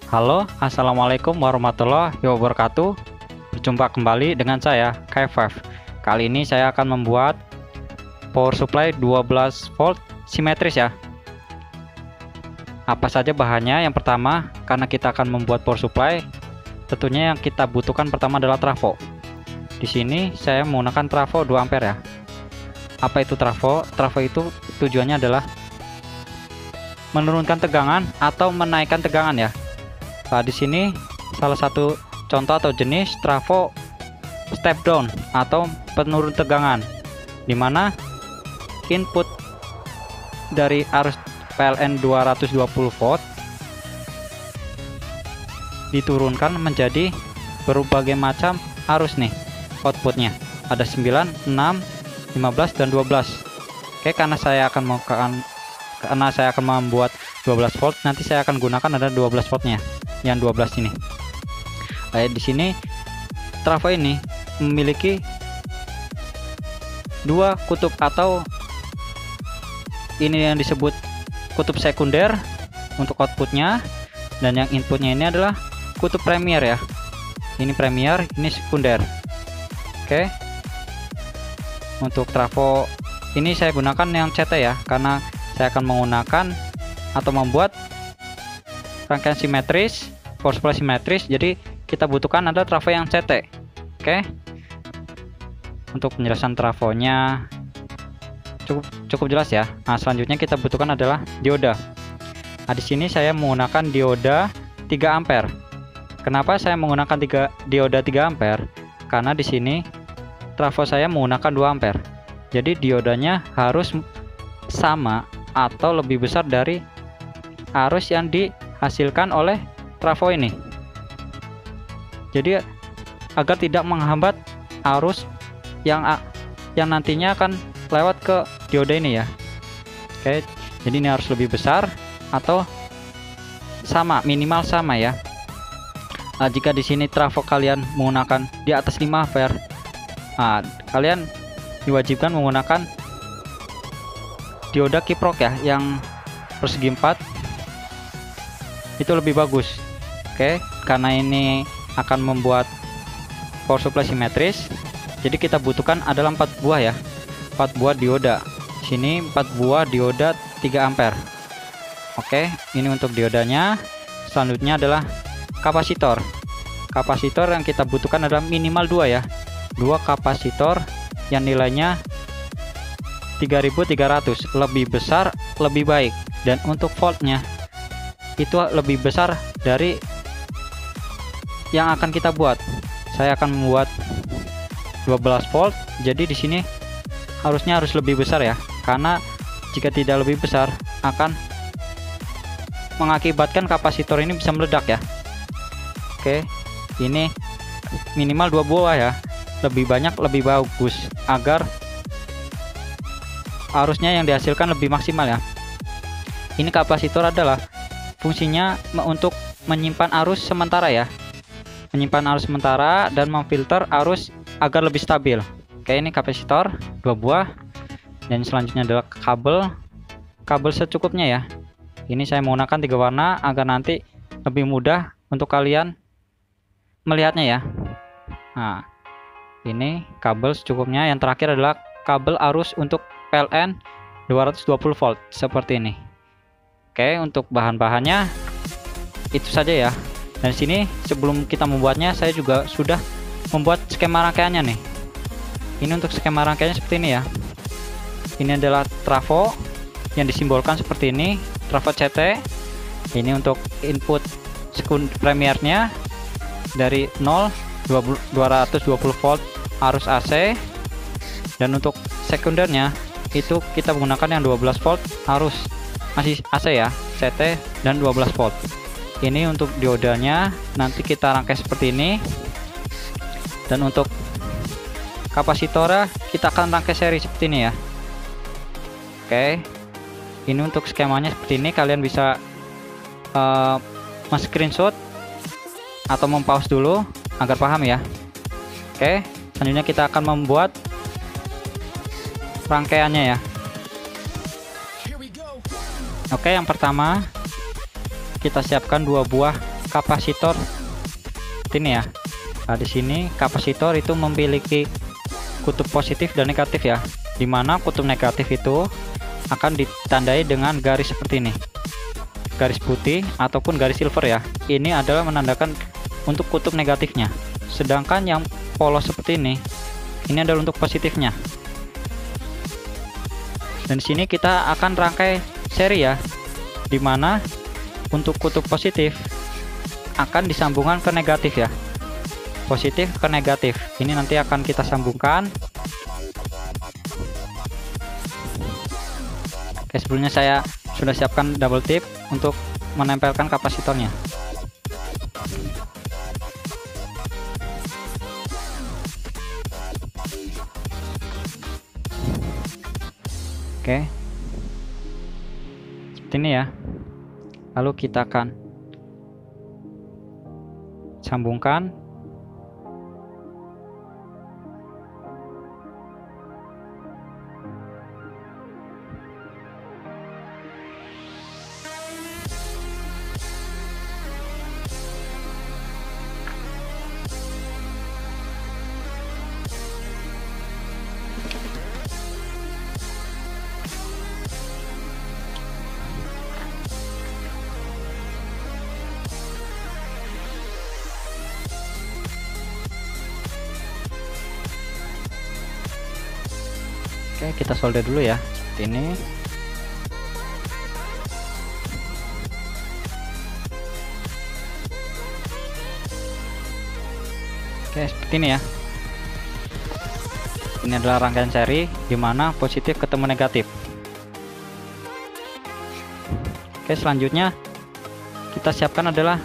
Halo, assalamualaikum warahmatullahi wabarakatuh. Berjumpa kembali dengan saya, K5. Kali ini saya akan membuat power supply 12 volt simetris ya. Apa saja bahannya? Yang pertama, karena kita akan membuat power supply, tentunya yang kita butuhkan pertama adalah trafo. Di sini saya menggunakan trafo 2 ampere ya. Apa itu trafo? Trafo itu tujuannya adalah menurunkan tegangan atau menaikkan tegangan ya. Nah, di sini salah satu contoh atau jenis trafo step down atau penurun tegangan, di mana input dari arus PLN 220 volt diturunkan menjadi berbagai macam arus nih outputnya. Ada 9, 6, 15 dan 12. Oke, karena saya akan membuat 12 volt, nanti saya akan gunakan ada 12 voltnya, yang 12 ini. Di sini trafo ini memiliki dua kutub atau ini yang disebut kutub sekunder untuk outputnya, dan yang inputnya ini adalah kutub premier ya. Ini premier, ini sekunder. Oke, untuk trafo ini saya gunakan yang CT ya, karena saya akan menggunakan atau membuat rangkaian simetris, power supply simetris, jadi kita butuhkan ada trafo yang CT. Oke, untuk penjelasan trafonya cukup jelas ya. Nah, selanjutnya kita butuhkan adalah dioda. Nah, di sini saya menggunakan dioda 3 ampere. Kenapa saya menggunakan dioda 3 ampere? Karena di sini trafo saya menggunakan 2 ampere. Jadi diodanya harus sama atau lebih besar dari arus yang dihasilkan oleh trafo ini. Jadi agar tidak menghambat arus yang nantinya akan lewat ke dioda ini ya. Oke, jadi ini harus lebih besar atau sama, minimal sama ya. Nah, jika di sini trafo kalian menggunakan di atas 5 ampere, nah, kalian diwajibkan menggunakan dioda kiprok ya, yang persegi 4 itu lebih bagus. Oke, karena ini akan membuat power supply simetris, jadi kita butuhkan adalah 4 buah ya, 4 buah dioda. Sini 4 buah dioda 3 ampere. Oke, ini untuk diodanya. Selanjutnya adalah kapasitor. Kapasitor yang kita butuhkan adalah minimal 2 ya, 2 kapasitor yang nilainya 3300, lebih besar lebih baik, dan untuk voltnya itu lebih besar dari yang akan kita buat. Saya akan membuat 12 volt, jadi di sini harus lebih besar ya, karena jika tidak lebih besar akan mengakibatkan kapasitor ini bisa meledak ya. Oke, ini minimal 2 buah ya, lebih banyak lebih bagus agar arusnya yang dihasilkan lebih maksimal ya. Ini kapasitor adalah fungsinya untuk menyimpan arus sementara ya, menyimpan arus sementara dan memfilter arus agar lebih stabil. Oke, ini kapasitor 2 buah, dan selanjutnya adalah kabel secukupnya ya. Ini saya menggunakan 3 warna agar nanti lebih mudah untuk kalian melihatnya ya. Nah, ini kabel secukupnya. Yang terakhir adalah kabel arus untuk PLN 220 volt seperti ini. Oke, untuk bahan-bahannya itu saja ya. Dan sini sebelum kita membuatnya, saya juga sudah membuat skema rangkaiannya nih. Ini untuk skema rangkaiannya seperti ini ya. Ini adalah trafo yang disimbolkan seperti ini, trafo CT. Ini untuk input premiernya dari 0 220 volt arus AC, dan untuk sekundernya itu kita menggunakan yang 12 volt arus masih AC ya, CT dan 12 volt. Ini untuk diodanya nanti kita rangkai seperti ini, dan untuk kapasitornya kita akan rangkai seri seperti ini ya. Oke, ini untuk skemanya seperti ini. Kalian bisa screenshot atau mempause dulu agar paham ya. Oke, selanjutnya kita akan membuat rangkaiannya ya. Oke, yang pertama kita siapkan 2 buah kapasitor ini ya. Nah, di sini kapasitor itu memiliki kutub positif dan negatif ya, dimana kutub negatif itu akan ditandai dengan garis seperti ini, garis putih ataupun garis silver ya. Ini adalah menandakan untuk kutub negatifnya, sedangkan yang polos seperti ini adalah untuk positifnya. Dan di sini kita akan rangkai seri ya, dimana untuk kutub positif akan disambungkan ke negatif ya, positif ke negatif. Ini nanti akan kita sambungkan. Oke, sebelumnya saya sudah siapkan double tip untuk menempelkan kapasitornya. Oke, seperti ini ya. Lalu kita akan sambungkan. Oke, kita solder dulu ya, seperti ini. Oke, seperti ini ya. Ini adalah rangkaian seri di mana positif ketemu negatif. Oke, selanjutnya kita siapkan adalah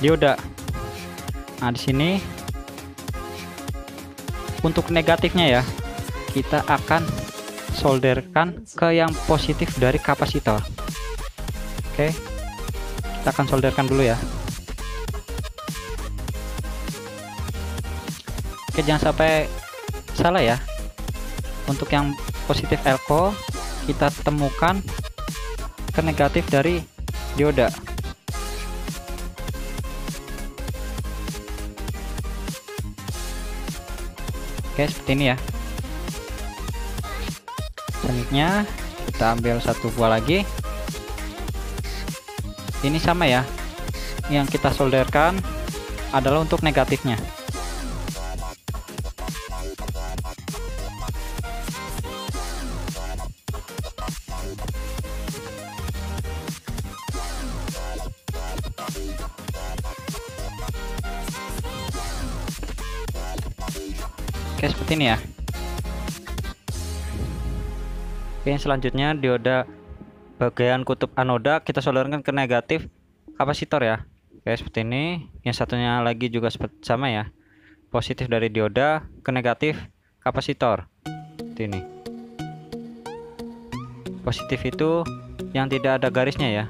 dioda. Nah, di sini untuk negatifnya ya, kita akan solderkan ke yang positif dari kapasitor. Oke, kita akan solderkan dulu ya. Oke, jangan sampai salah ya. Untuk yang positif elko kita temukan ke negatif dari dioda. Oke, seperti ini ya. Selanjutnya kita ambil satu buah lagi. Ini sama ya, yang kita solderkan adalah untuk negatifnya. Oke, seperti ini ya. Oke, selanjutnya dioda bagian kutub anoda kita solderkan ke negatif kapasitor ya. Oke, seperti ini. Yang satunya lagi juga sama ya, positif dari dioda ke negatif kapasitor. Seperti ini. Positif itu yang tidak ada garisnya ya,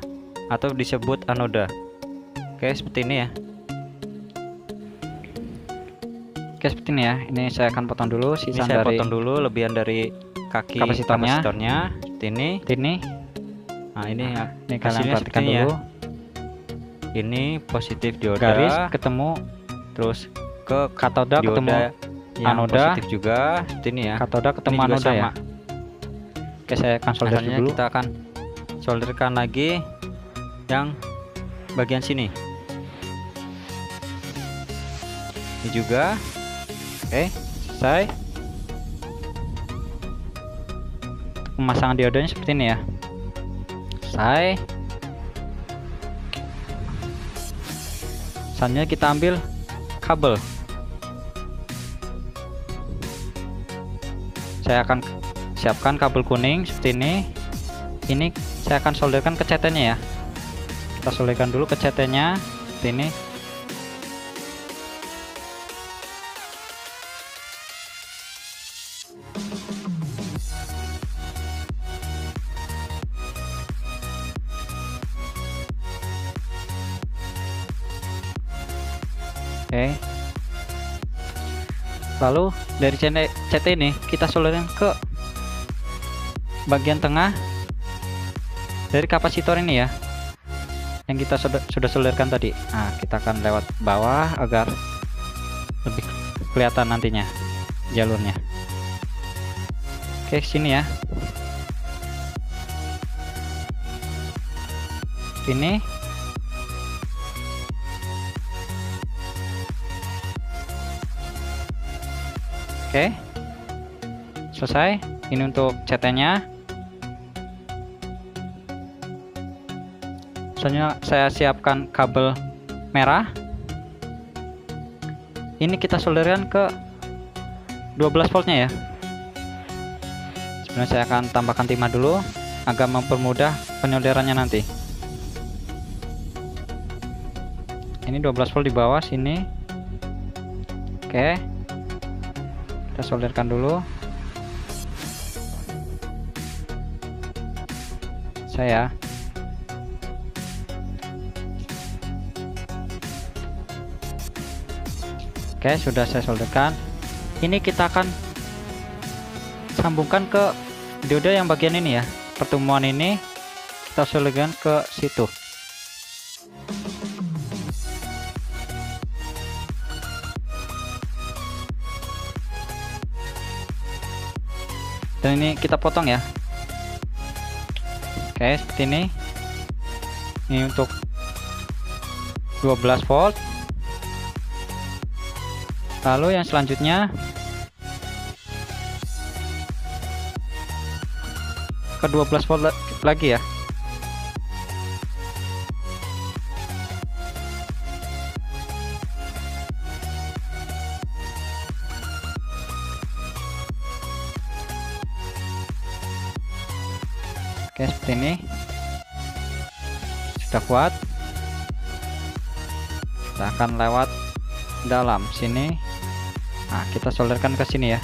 atau disebut anoda. Oke, seperti ini ya. Oke, seperti ini ya. Ini saya akan potong dulu sisa dari, potong dulu lebihan dari kaki kapasitornya seperti ini. Nah, ini kalian perhatikan dulu. Ya. Ini positif dioda, garis ketemu, terus ke katoda ketemu anoda, positif juga seperti ini ya. Katoda ketemu ini anoda ya. Oke, saya akan solder dulu. Kita akan solderkan lagi yang bagian sini. Ini juga. Oke, selesai. Pemasangan diodanya seperti ini ya. Selesai. Selanjutnya kita ambil kabel. Saya akan siapkan kabel kuning seperti ini. Ini saya akan solderkan ke CT-nya ya. Kita solderkan dulu ke CT-nya seperti ini. Oke. Lalu dari CT ini kita solderkan ke bagian tengah dari kapasitor ini ya, yang kita sudah solderkan tadi. Nah, kita akan lewat bawah agar lebih kelihatan nantinya jalurnya. Oke, sini ya. Ini oke, selesai. Ini untuk CT-nya. Selanjutnya saya siapkan kabel merah. Ini kita solderkan ke 12 voltnya ya. Sebenarnya saya akan tambahkan timah dulu agar mempermudah penyolderannya nanti. Ini 12 volt di bawah sini. Oke, kita solderkan dulu. Saya oke, sudah saya solderkan. Ini kita akan sambungkan ke dioda yang bagian ini ya. Pertemuan ini kita solderkan ke situ. Dan ini kita potong ya. Oke, seperti ini. Ini untuk 12 volt. Lalu yang selanjutnya ke 12 volt lagi ya. Oke, seperti ini. Sudah kuat. Kita akan lewat dalam sini. Nah, kita solderkan ke sini ya.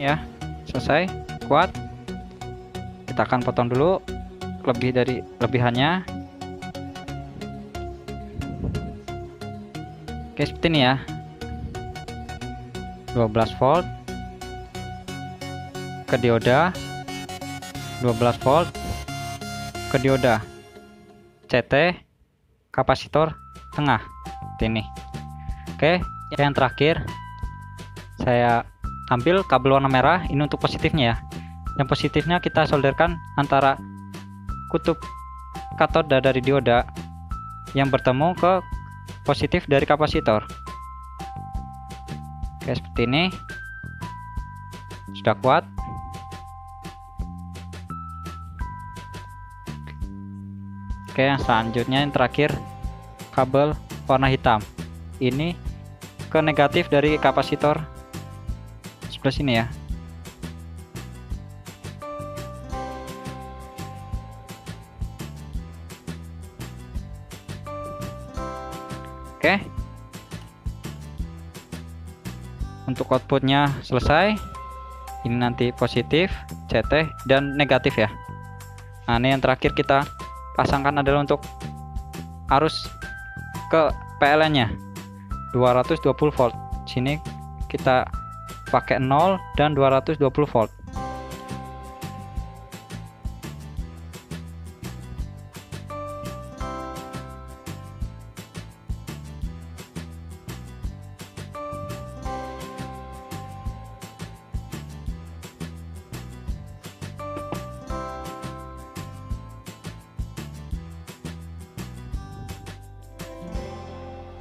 Ya, selesai. Kuat. Kita akan potong dulu lebih dari lebihannya. Oke, seperti ini ya. 12 volt ke dioda, 12 volt ke dioda CT, kapasitor tengah ini. Oke, yang terakhir saya ambil kabel warna merah. Ini untuk positifnya ya. Yang positifnya kita solderkan antara kutub katoda dari dioda yang bertemu ke positif dari kapasitor. Oke, seperti ini. Sudah kuat. Oke, yang selanjutnya yang terakhir kabel warna hitam. Ini ke negatif dari kapasitor sebelah sini ya. Oke, untuk outputnya selesai. Ini nanti positif, CT, dan negatif ya. Nah, ini yang terakhir kita pasangkan adalah untuk arus ke PLN nya 220 volt. Sini kita pakai 0 dan 220 volt.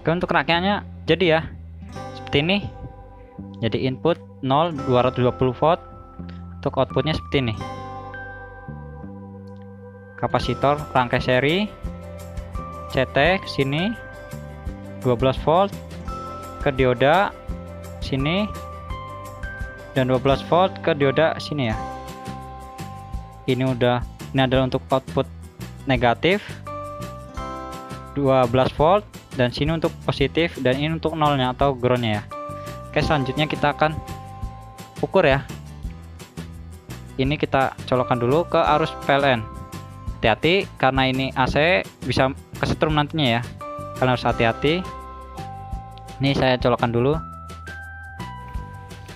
Untuk rangkaiannya jadi ya seperti ini. Jadi input 0 220 volt, untuk outputnya seperti ini. Kapasitor rangkai seri CT ke sini 12 volt ke dioda sini, dan 12 volt ke dioda sini ya. Ini adalah untuk output negatif 12 volt, dan sini untuk positif, dan ini untuk nolnya atau groundnya ya. Oke, selanjutnya kita akan ukur ya. Ini kita colokkan dulu ke arus PLN. Hati-hati karena ini AC bisa kesetrum nantinya ya. kalian harus hati-hati. Ini saya colokkan dulu.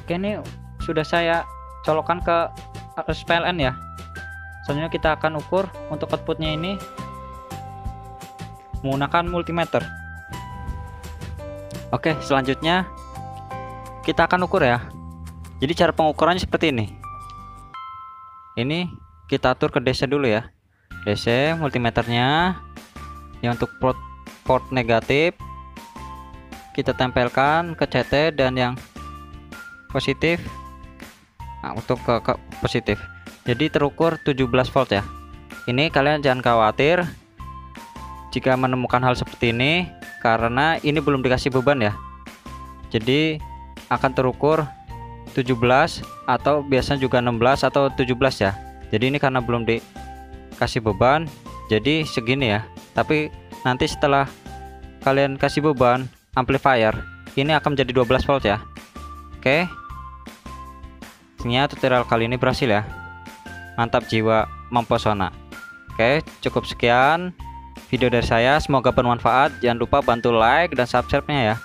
Oke, ini sudah saya colokkan ke arus PLN ya. Selanjutnya kita akan ukur untuk outputnya ini menggunakan multimeter. Oke, selanjutnya kita akan ukur ya. Jadi cara pengukurannya seperti ini. Ini kita atur ke DC dulu ya. DC multimeternya yang untuk port negatif kita tempelkan ke CT, dan yang positif untuk ke positif. Jadi terukur 17 volt ya. Ini kalian jangan khawatir jika menemukan hal seperti ini, karena ini belum dikasih beban ya. Jadi akan terukur 17 atau biasanya juga 16 atau 17 ya. Jadi ini karena belum dikasih beban, jadi segini ya. Tapi nanti setelah kalian kasih beban amplifier, ini akan menjadi 12 volt ya. Oke, sebenarnya tutorial kali ini berhasil ya. Mantap jiwa, mempesona. Oke, cukup sekian video dari saya, semoga bermanfaat. Jangan lupa bantu like dan subscribe-nya ya.